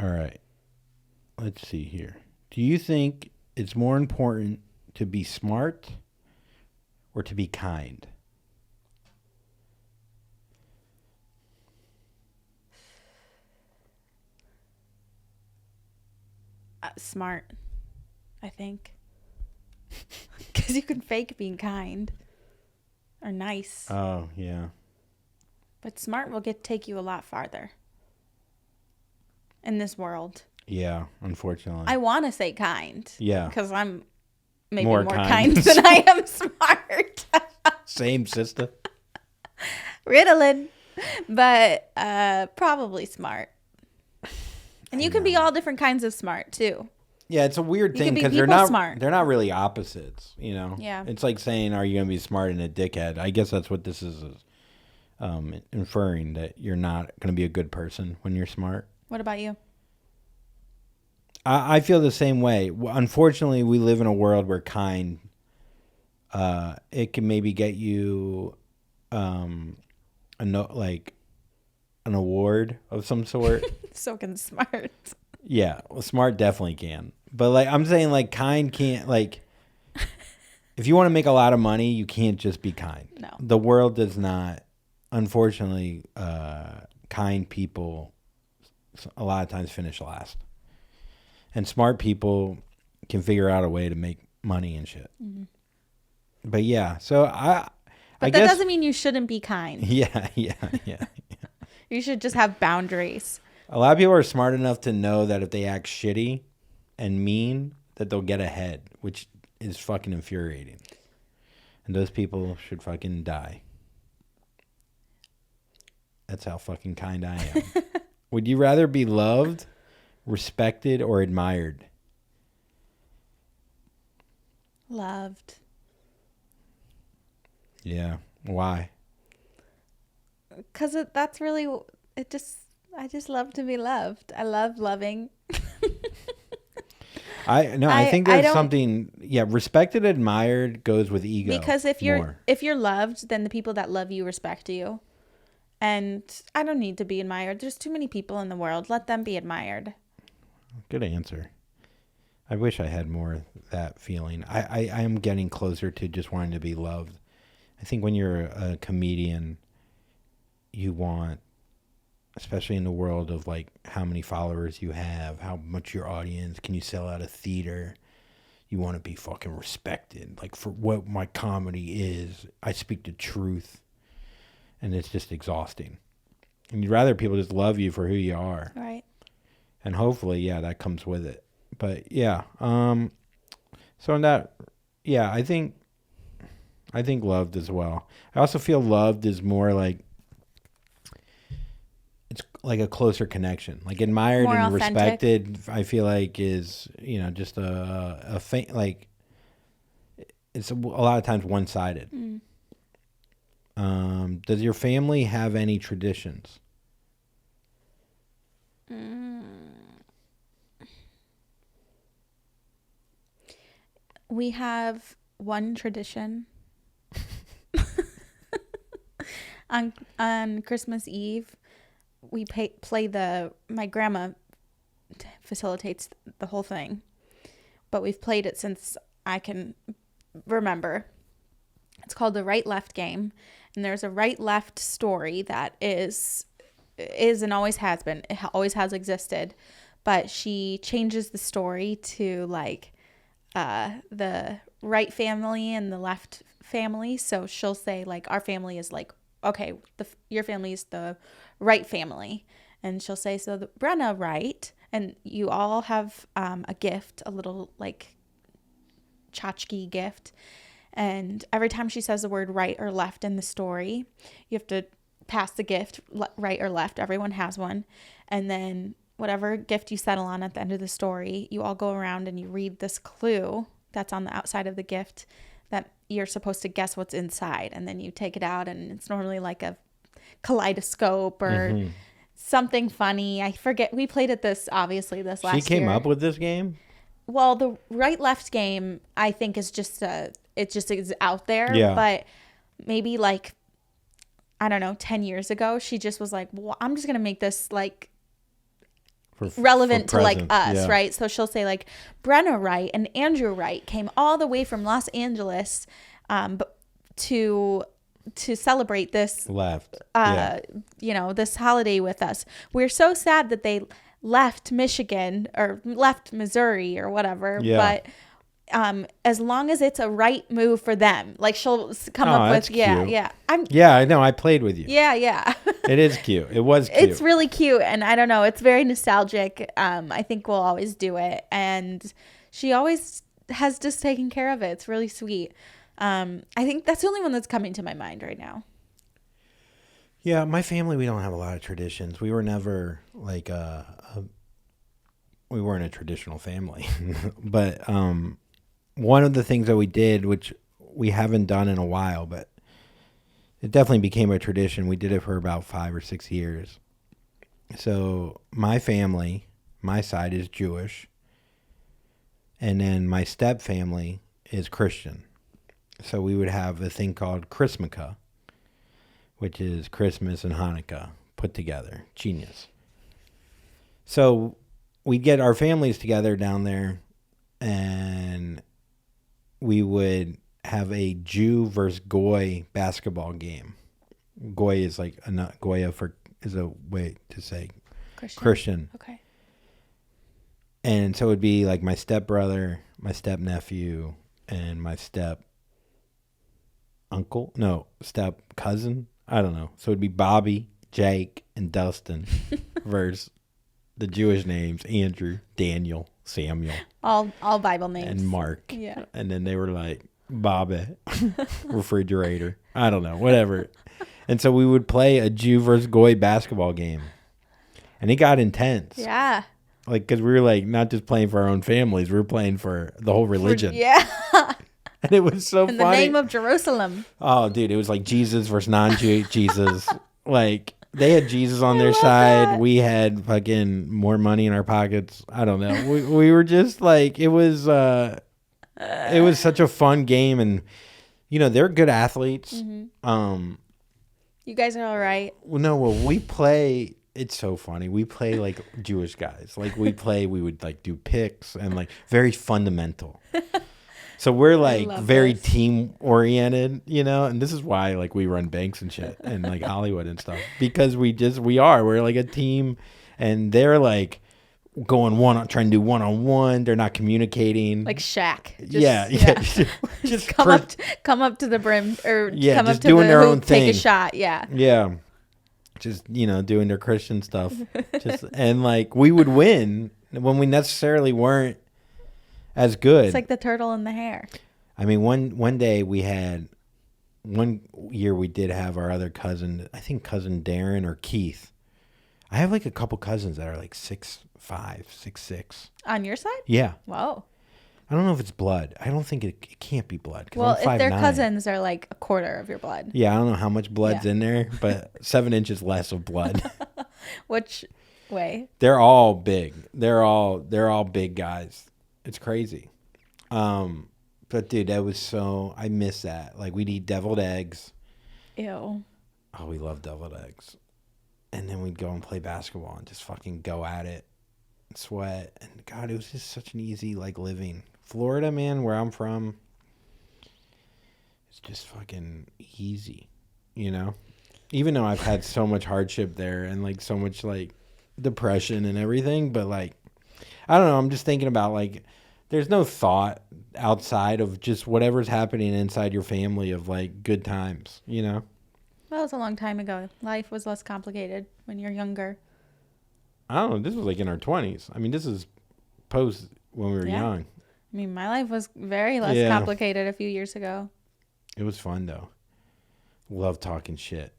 Speaker 1: right. Let's see here. Do you think it's more important to be smart or to be kind?
Speaker 2: Smart, I think. Because you can fake being kind or nice.
Speaker 1: Oh, yeah.
Speaker 2: But smart will take you a lot farther in this world.
Speaker 1: Yeah, unfortunately.
Speaker 2: I want to say kind.
Speaker 1: Yeah.
Speaker 2: Because I'm maybe
Speaker 1: More
Speaker 2: more
Speaker 1: kind.
Speaker 2: kind than I am smart.
Speaker 1: Same sister.
Speaker 2: Ritalin. But probably smart. And you can be all different kinds of smart too.
Speaker 1: Yeah, it's a weird
Speaker 2: You
Speaker 1: thing
Speaker 2: can be
Speaker 1: because they're
Speaker 2: people
Speaker 1: not
Speaker 2: smart.
Speaker 1: they're not really opposites, you know.
Speaker 2: Yeah.
Speaker 1: It's like saying, "Are you going to be smart and a dickhead?" I guess that's what this is inferring, that you're not going to be a good person when you're smart.
Speaker 2: What about you?
Speaker 1: I feel the same way. Unfortunately, we live in a world where kind, it can maybe get you, like an award of some sort.
Speaker 2: So can smart.
Speaker 1: Yeah, well, smart definitely can. But like I'm saying, like kind can't, like if you want to make a lot of money, you can't just be kind.
Speaker 2: No.
Speaker 1: The world does not. Unfortunately, kind people a lot of times finish last. And smart people can figure out a way to make money and shit. Mm-hmm. But yeah, so I
Speaker 2: But that
Speaker 1: guess,
Speaker 2: doesn't mean you shouldn't be kind.
Speaker 1: Yeah.
Speaker 2: You should just have boundaries.
Speaker 1: A lot of people are smart enough to know that if they act shitty and mean, that they'll get ahead, which is fucking infuriating. And those people should fucking die. That's how fucking kind I am. Would you rather be loved, respected, or admired?
Speaker 2: Loved.
Speaker 1: Yeah. Why?
Speaker 2: Because that's really, I just love to be loved. I love loving.
Speaker 1: I think there's something, respected, admired goes with ego.
Speaker 2: Because if you're loved, then the people that love you respect you. And I don't need to be admired. There's too many people in the world. Let them be admired.
Speaker 1: Good answer. I wish I had more of that feeling. I am getting closer to just wanting to be loved. I think when you're a comedian, you want, especially in the world of like how many followers you have, how much your audience, can you sell out a theater? You want to be fucking respected. Like for what my comedy is, I speak the truth. And it's just exhausting. And you'd rather people just love you for who you are.
Speaker 2: Right.
Speaker 1: And hopefully, that comes with it. But yeah. So in that, I think loved as well. I also feel loved is more like, it's like a closer connection. Like admired
Speaker 2: more
Speaker 1: and
Speaker 2: authentic.
Speaker 1: Respected, I feel like is, just like it's a lot of times one-sided.
Speaker 2: Mm.
Speaker 1: Does your family have any traditions?
Speaker 2: We have one tradition. On Christmas Eve, we play my grandma facilitates the whole thing, but we've played it since I can remember. It's called the right-left game, and there's a right-left story that is and always has been. It always has existed, but she changes the story to like the right family and the left family. So she'll say like our family is like, okay, your family is the right family, and she'll say, so the Brenna right, and you all have a gift, a little like tchotchke gift. And every time she says the word right or left in the story, you have to pass the gift, right or left. Everyone has one. And then whatever gift you settle on at the end of the story, you all go around and you read this clue that's on the outside of the gift that you're supposed to guess what's inside. And then you take it out, and it's normally like a kaleidoscope or something funny. I forget. We played at this last year.
Speaker 1: She came up with this game?
Speaker 2: Well, the right-left game, I think, is just it just is out there.
Speaker 1: Yeah.
Speaker 2: But maybe like, I don't know, 10 years ago, she just was like, well, I'm just going to make this like relevant to like us, right? So she'll say like Brenna Wright and Andrew Wright came all the way from Los Angeles to celebrate this this holiday with us. We're so sad that they left Michigan or left Missouri or whatever, but as long as it's a right move for them. Like she'll come
Speaker 1: Oh,
Speaker 2: up
Speaker 1: that's
Speaker 2: with, yeah,
Speaker 1: cute.
Speaker 2: yeah.
Speaker 1: Yeah, I know. I played with you.
Speaker 2: Yeah.
Speaker 1: It is cute. It was cute.
Speaker 2: It's really cute. And I don't know, it's very nostalgic. I think we'll always do it. And she always has just taken care of it. It's really sweet. I think that's the only one that's coming to my mind right now.
Speaker 1: Yeah, my family, we don't have a lot of traditions. We were never like we weren't a traditional family. But one of the things that we did, which we haven't done in a while, but it definitely became a tradition. We did it for about 5 or 6 years. So my family, my side is Jewish, and then my step family is Christian. So we would have a thing called Chrismica, which is Christmas and Hanukkah put together. Genius. So we'd get our families together down there, and we would have a Jew versus Goy basketball game. Goy is like Goya is a way to say Christian.
Speaker 2: Okay.
Speaker 1: And so it would be like my stepbrother, my step nephew, and my step cousin. I don't know. So it'd be Bobby, Jake, and Dustin versus the Jewish names: Andrew, Daniel, Samuel,
Speaker 2: All Bible names.
Speaker 1: and Mark.
Speaker 2: Yeah.
Speaker 1: And then they were like Bobby, refrigerator. I don't know, whatever. And so we would play a Jew versus Goy basketball game, and it got intense.
Speaker 2: Yeah.
Speaker 1: Like, because we were like not just playing for our own families, we were playing for the whole religion.
Speaker 2: Yeah.
Speaker 1: And it was so
Speaker 2: In
Speaker 1: funny.
Speaker 2: the name of Jerusalem.
Speaker 1: Oh, dude, it was like Jesus versus non-Jew Jesus. Like, they had Jesus on their
Speaker 2: love
Speaker 1: side.
Speaker 2: that.
Speaker 1: We had fucking more money in our pockets. I don't know. We were just like, it was such a fun game. And, you know, they're good athletes.
Speaker 2: Mm-hmm. You guys are all right.
Speaker 1: Well, we play, it's so funny. We play like Jewish guys. Like, we would like do picks and like very fundamental. So we're like very
Speaker 2: this.
Speaker 1: team oriented, you know, and this is why like we run banks and shit and like Hollywood and stuff, because we're like a team, and they're like going trying to do one-on-one. They're not communicating.
Speaker 2: Like Shaq.
Speaker 1: Yeah. Just
Speaker 2: come up to the brim, or
Speaker 1: Yeah,
Speaker 2: come
Speaker 1: just
Speaker 2: up to
Speaker 1: doing
Speaker 2: the
Speaker 1: their
Speaker 2: hoop,
Speaker 1: own
Speaker 2: take a
Speaker 1: thing.
Speaker 2: shot. Yeah.
Speaker 1: Yeah. Just, you know, doing their Christian stuff. And like we would win when we necessarily weren't as good.
Speaker 2: It's like the turtle in the hair.
Speaker 1: I mean, one day one year we did have our other cousin, I think cousin Darren or Keith. I have like a couple cousins that are like 6'5", 6'6".
Speaker 2: On your side?
Speaker 1: Yeah.
Speaker 2: Whoa.
Speaker 1: I don't know if it's blood. I don't think it can't be blood.
Speaker 2: Well,
Speaker 1: I'm
Speaker 2: if they're
Speaker 1: 5'9".
Speaker 2: cousins, they're like a quarter of your blood.
Speaker 1: Yeah, I don't know how much blood's
Speaker 2: Yeah.
Speaker 1: in there, but 7 inches less of blood.
Speaker 2: Which way?
Speaker 1: They're all big. They're all big guys. It's crazy. But dude, I miss that. Like, we'd eat deviled eggs.
Speaker 2: Ew.
Speaker 1: Oh, we love deviled eggs. And then we'd go and play basketball and just fucking go at it and sweat. And God, it was just such an easy, like, living. Florida, man, where I'm from, it's just fucking easy, you know? Even though I've had so much hardship there and, like, so much, like, depression and everything. But, like, I don't know. I'm just thinking about, like, there's no thought outside of just whatever's happening inside your family of, like, good times, you know?
Speaker 2: Well, it was a long time ago. Life was less complicated when you're younger.
Speaker 1: I don't know. This was, like, in our 20s. I mean, this is post when we were young.
Speaker 2: I mean, my life was very less complicated a few years ago.
Speaker 1: It was fun, though. Love talking shit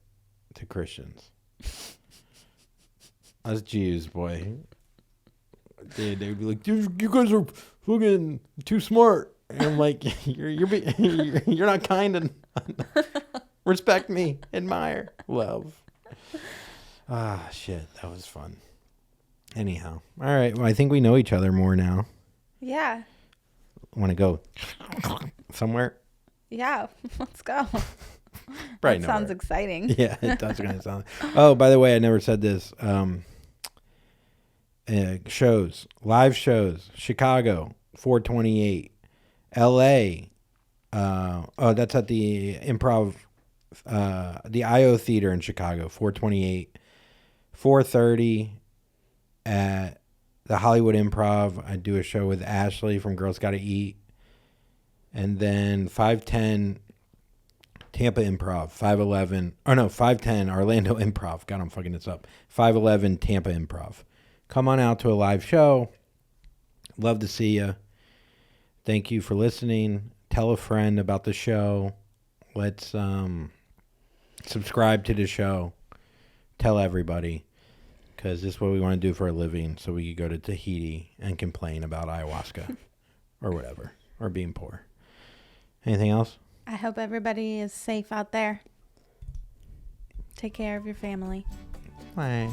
Speaker 1: to Christians. Us Jews, boy. They'd be like, "Dude, you guys are fucking too smart." And I'm like, you're not kind enough. Respect me. Admire. Love. Ah, shit. That was fun. Anyhow. All right. Well, I think we know each other more now.
Speaker 2: Yeah.
Speaker 1: Want to go somewhere?
Speaker 2: Yeah. Let's go.
Speaker 1: Right.
Speaker 2: That sounds exciting.
Speaker 1: Yeah, it does kind of sound. Oh, by the way, I never said this. Live shows, Chicago, 428, L.A. That's at the Improv, the IO Theater in Chicago, 428, 4:30 at the Hollywood Improv. I do a show with Ashley from Girls Gotta Eat. And then 510 Tampa Improv, 510 Orlando Improv. God, I'm fucking this up. 511 Tampa Improv. Come on out to a live show. Love to see you. Thank you for listening. Tell a friend about the show. Let's subscribe to the show. Tell everybody. Because this is what we want to do for a living. So we could go to Tahiti and complain about ayahuasca. Or whatever. Or being poor. Anything else?
Speaker 2: I hope everybody is safe out there. Take care of your family.
Speaker 1: Bye.